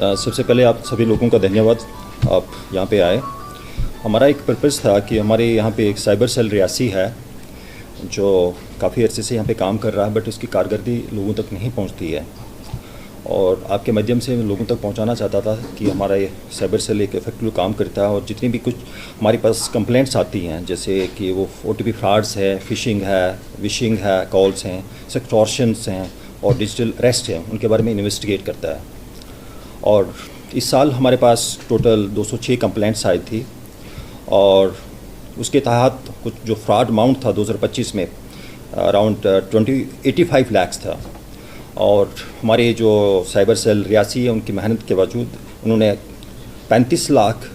सबसे पहले आप सभी लोगों का धन्यवाद, आप यहाँ पे आए। हमारा एक पर्पज़ था कि हमारे यहाँ पे एक साइबर सेल रियासी है जो काफ़ी अर्से से यहाँ पे काम कर रहा है, बट उसकी कारकर्दगी लोगों तक नहीं पहुँचती है, और आपके माध्यम से लोगों तक पहुँचाना चाहता था कि हमारा ये साइबर सेल एक इफेक्टिव काम करता है। और जितनी भी कुछ हमारे पास कंप्लेंट्स आती हैं, जैसे कि वो OTP फ्रॉड्स है, फिशिंग है, विशिंग है, कॉल्स हैं, एक्सटॉर्शंस हैं और डिजिटल अरेस्ट हैं, उनके बारे में इन्वेस्टिगेट करता है। और इस साल हमारे पास टोटल 206 कंप्लेंट्स आई थी, और उसके तहत कुछ जो फ्रॉड अमाउंट था 2025 में अराउंड 85 लाख था। और हमारे जो साइबर सेल रियासी है, उनकी मेहनत के बावजूद उन्होंने 35 लाख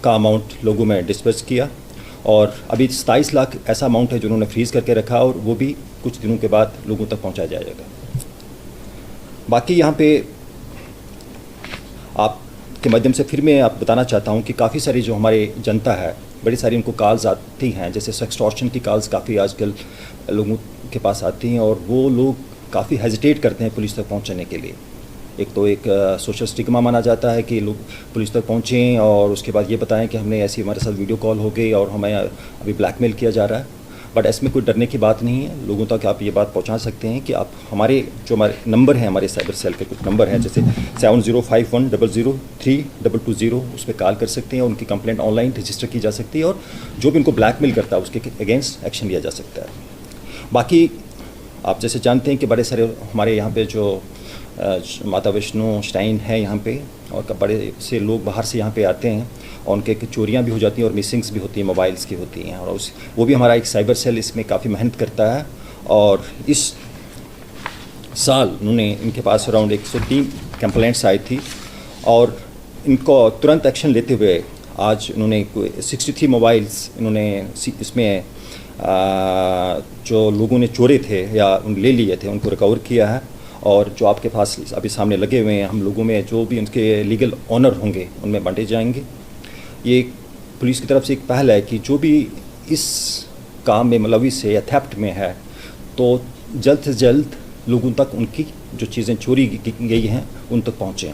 का अमाउंट लोगों में डिस्पर्स किया, और अभी 27 लाख ऐसा अमाउंट है जो उन्होंने फ्रीज़ करके रखा, और वो भी कुछ दिनों के बाद लोगों तक पहुंचाया जाएगा। बाकी यहाँ पे आपके माध्यम से फिर मैं आप बताना चाहता हूँ कि काफ़ी सारी जो हमारे जनता है, बड़ी सारी उनको कॉल्स आती हैं, जैसे एक्सटॉर्शन की कॉल्स काफ़ी आजकल लोगों के पास आती हैं, और वो लोग काफ़ी हेजिटेट करते हैं पुलिस तक पहुंचने के लिए। एक तो एक सोशल स्टिग्मा माना जाता है कि लोग पुलिस तक पहुंचें और उसके बाद ये बताएं कि हमने ऐसी हमारे साथ वीडियो कॉल हो गई और हमें अभी ब्लैकमेल किया जा रहा है। बट इसमें कोई डरने की बात नहीं है। लोगों तक आप ये बात पहुंचा सकते हैं कि आप हमारे नंबर हैं, हमारे साइबर सेल के कुछ नंबर हैं, जैसे 7051003220, उस पर कॉल कर सकते हैं। उनकी कंप्लेंट ऑनलाइन रजिस्टर की जा सकती है, और जो भी उनको ब्लैकमेल करता है उसके अगेंस्ट एक्शन लिया जा सकता है। बाकी आप जैसे जानते हैं कि बड़े सारे हमारे यहाँ पे जो माता वैष्णो श्राइन है यहाँ पे, और बड़े से लोग बाहर से यहाँ पे आते हैं, और उनके चोरियाँ भी हो जाती हैं और मिसिंग्स भी होती हैं, मोबाइल्स की होती हैं, और वो भी हमारा एक साइबर सेल इसमें काफ़ी मेहनत करता है। और इस साल इनके पास अराउंड 103 कंप्लेंट्स आई थी, और इनको तुरंत एक्शन लेते हुए आज उन्होंने 63 मोबाइल्स इन्होंने इसमें जो लोगों ने चोरे थे या ले लिए थे उनको रिकवर किया है। और जो आपके पास अभी सामने लगे हुए हैं, हम लोगों में जो भी उनके लीगल ऑनर होंगे उनमें बांटे जाएंगे। ये पुलिस की तरफ से एक पहल है कि जो भी इस काम में मुलविस है या थेफ्ट में है, तो जल्द से जल्द लोगों तक उनकी जो चीज़ें चोरी गई हैं उन तक पहुँचें।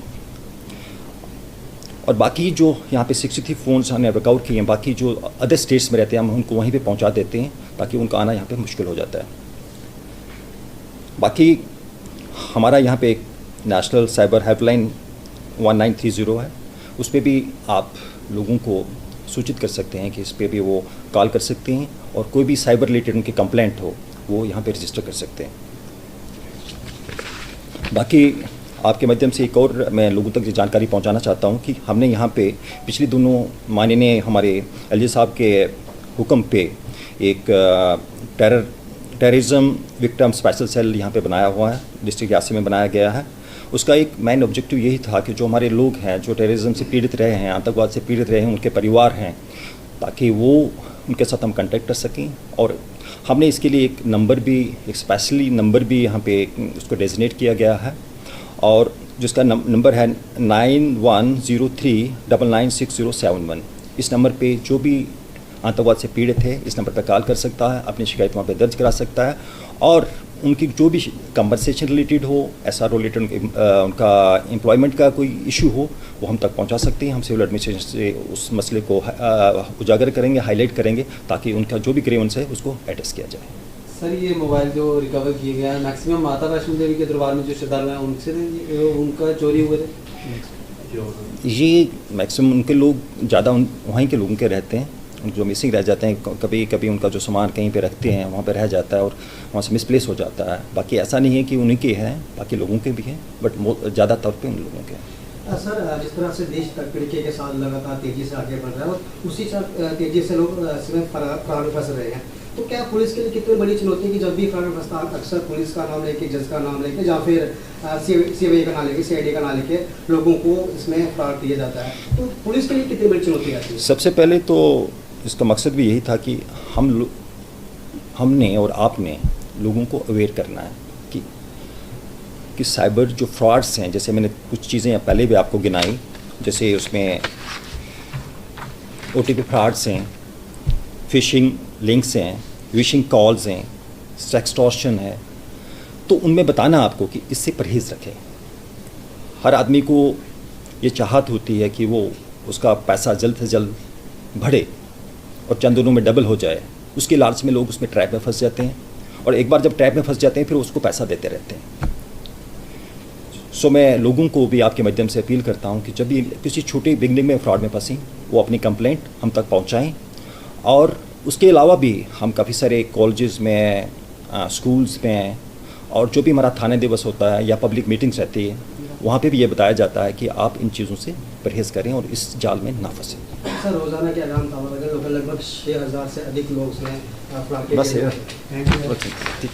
और बाकी जो यहाँ पे 63 फ़ोन्स हमने रिकवर किए हैं, बाकी जो अदर स्टेट्स में रहते हैं हम उनको वहीं पे पहुँचा देते हैं, ताकि उनका आना यहाँ पे मुश्किल हो जाता है। बाकी हमारा यहाँ पे एक नेशनल साइबर हेल्पलाइन 1930 है, उस पर भी आप लोगों को सूचित कर सकते हैं कि इस पर भी वो कॉल कर सकते हैं, और कोई भी साइबर रिलेटेड उनकी कंप्लेंट हो वो यहाँ पे रजिस्टर कर सकते हैं। बाकी आपके माध्यम से एक और मैं लोगों तक ये जानकारी पहुंचाना चाहता हूं कि हमने यहाँ पे पिछले दिनों माननीय हमारे LG साहब के हुक्म पे एक टेररिज्म विक्टिम स्पेशल सेल यहाँ पे बनाया हुआ है, डिस्ट्रिक्ट यासी में बनाया गया है। उसका एक मेन ऑब्जेक्टिव यही था कि जो हमारे लोग हैं जो टेररिज्म से पीड़ित रहे हैं, आतंकवाद से पीड़ित रहे हैं, उनके परिवार हैं, ताकि वो उनके साथ हम कॉन्टेक्ट कर सकें। और हमने इसके लिए एक नंबर भी, एक स्पेशली नंबर भी यहाँ पे उसको डेजिग्नेट किया गया है, और जिसका नंबर है 9103996071। इस नंबर पे जो भी आतंकवाद से पीड़ित है इस नंबर पर कॉल कर सकता है, अपनी शिकायत वहाँ पे दर्ज करा सकता है, और उनकी जो भी कंपनसेशन रिलेटेड हो, SR रिलेटेड, उनका एम्प्लॉयमेंट का कोई इशू हो, वो हम तक पहुँचा सकते हैं। हम सिविल एडमिनिस्ट्रेशन से उस मसले को उजागर करेंगे, हाईलाइट करेंगे, ताकि उनका जो भी ग्रीवेंस है उसको एड्रेस किया जाए। सर, ये मोबाइल जो रिकवर किए गए हैं मैक्सिमम माता वैष्णो देवी के दरबार में जो श्रद्धालु हैं उनका चोरी हुए थे? ये मैक्सिमम उनके लोग ज़्यादा वहीं के लोगों के रहते हैं, जो मिसिंग रह जाते हैं। कभी कभी उनका जो सामान कहीं पे रखते हैं वहाँ पे रह जाता है और वहाँ से मिसप्लेस हो जाता है। बाकी ऐसा नहीं है कि उन्हीं के हैं, बाकी लोगों के भी हैं, बट ज़्यादा तौर पे उन लोगों के हैं। सर, जिस तरह से देश तकनीकी के साथ लगातार तेज़ी से आगे बढ़ रहा है और उसी तेज़ी से लोग फ्रॉड फंस रहे हैं, तो क्या पुलिस के लिए कितनी बड़ी चुनौती है कि जब भी फ्रॉड फंसता है अक्सर पुलिस का नाम लेके, जज का नाम लेके, या फिर CBI का नाम लेके, CID का नाम लेके लोगों को इसमें फ्रॉड दिया जाता है, तो पुलिस के लिए कितनी बड़ी चुनौती आती है? सबसे पहले तो इसका मकसद भी यही था कि हमने और आपने लोगों को अवेयर करना है कि साइबर जो फ्रॉड्स हैं, जैसे मैंने कुछ चीज़ें पहले भी आपको गिनाई, जैसे उसमें OTP फ्रॉड्स हैं, फिशिंग लिंक्स हैं, विशिंग कॉल्स हैं, सेक्सटॉर्शन है, तो उनमें बताना आपको कि इससे परहेज़ रखें। हर आदमी को ये चाहत होती है कि वो उसका पैसा जल्द से जल्द बढ़े और चंद दिनों में डबल हो जाए। उसके लालच में लोग उसमें ट्रैप में फंस जाते हैं, और एक बार जब ट्रैप में फंस जाते हैं फिर उसको पैसा देते रहते हैं। सो मैं लोगों को भी आपके माध्यम से अपील करता हूं कि जब भी किसी छोटी बिगनिंग में फ्रॉड में फंसी, वो अपनी कंप्लेंट हम तक पहुंचाएं। और उसके अलावा भी हम काफ़ी सारे कॉलेजेस में, स्कूल्स में, और जो भी हमारा थाने दिवस होता है या पब्लिक मीटिंग्स रहती है, वहाँ पे भी ये बताया जाता है कि आप इन चीज़ों से परहेज़ करें और इस जाल में ना फंसें। सर रोजाना के आगाम था लगभग 6000 से अधिक लोग बस हैं। ठीक।